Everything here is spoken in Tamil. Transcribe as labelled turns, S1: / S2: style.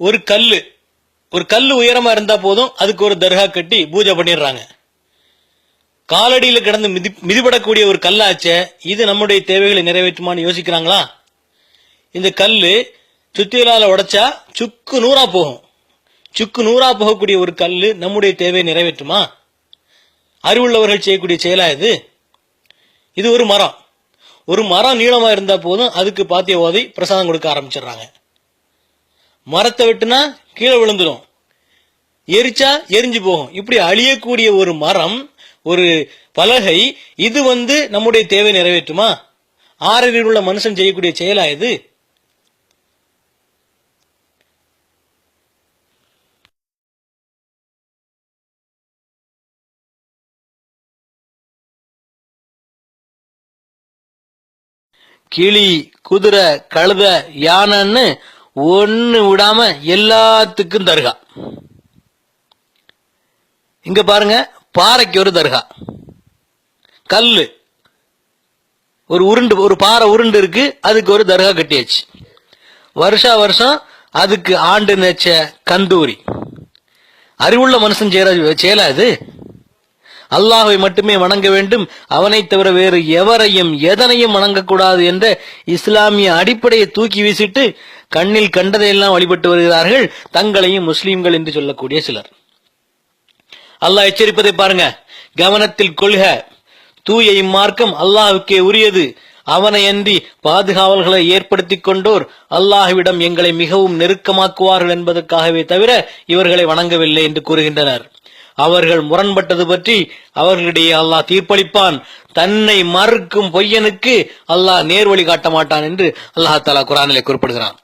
S1: ஒரு கல்லு உயரமா இருந்தா போதும் அதுக்கு ஒரு தர்கா கட்டி பூஜை பண்ணிடுறாங்க. காலடியில கிடந்து மிதிபடக்கூடிய ஒரு கல்லாச்சே, இது நம்முடைய தேவைகளை நிறைவேற்றுமான்னு யோசிக்கிறாங்களா? இந்த கல்லு சுத்தியலால உடைச்சா சுக்கு நூறா போகும். சுக்கு நூறா போகக்கூடிய ஒரு கல்லு நம்முடைய தேவையை நிறைவேற்றுமா? அறிவுள்ளவர்கள் செய்யக்கூடிய செயலா இது? இது ஒரு மரம் நீளமா இருந்தா போதும் அதுக்கு பாத்திய ஓதி பிரசாதம் கொடுக்க ஆரம்பிச்சிடுறாங்க. மரத்தை வெட்டுனா கீழே விழுந்துடும், எரிச்சா எரிஞ்சு போகும். இப்படி அழியக்கூடிய ஒரு மரம், ஒரு பலகை, இது நம்முடைய தேவை நிறைவேற்றுமா? ஆறறிவில் உள்ள மனுஷன் செய்யக்கூடிய செயலா இது? கிளி, குதிரை, கழுத, யானைன்னு ஒண்ணு விடாம எல்லாத்துக்கும் தர்கா. இங்க பாருங்க, பாறைக்கு ஒரு தர்கா, கல்லு ஒரு பாறை உருண்டு இருக்கு, அதுக்கு ஒரு தர்கா கட்டியாச்சு. வருஷா வருஷம் அதுக்கு ஆண்டு நேச்ச கந்தூரி. அறிவுள்ள மனுஷன் செயலா இது? அல்லாஹ்வை மட்டுமே வணங்க வேண்டும், அவனை தவிர வேறு எவரையும் எதனையும் வணங்கக்கூடாது என்ற இஸ்லாமிய அடிப்படையை தூக்கி வீசிட்டு கண்ணில் கண்டதையெல்லாம் வழிபட்டு வருகிறார்கள், தங்களையும் முஸ்லீம்கள் என்று சொல்லக்கூடிய சிலர். அல்லாஹ் எச்சரிப்பதை பாருங்க, கவனத்தில் கொள்க, தூய இம்மார்க்கம் அல்லாஹ்வுக்கே உரியது, அவனை அன்றி பாதுகாவல்களை ஏற்படுத்தி கொண்டோர் அல்லாஹ்விடம் எங்களை மிகவும் நெருக்கமாக்குவார்கள் என்பதற்காகவே தவிர இவர்களை வணங்கவில்லை என்று கூறுகின்றனர். அவர்கள் முரண்பட்டது பற்றி அவர்களிடையே அல்லாஹ் தீர்ப்பளிப்பான். தன்னை மறுக்கும் பொய்யனுக்கு அல்லாஹ் நேர்வழி காட்ட மாட்டான் என்று அல்லாஹ் தஆலா குர்ஆனிலே குறிப்பிடுகிறான்.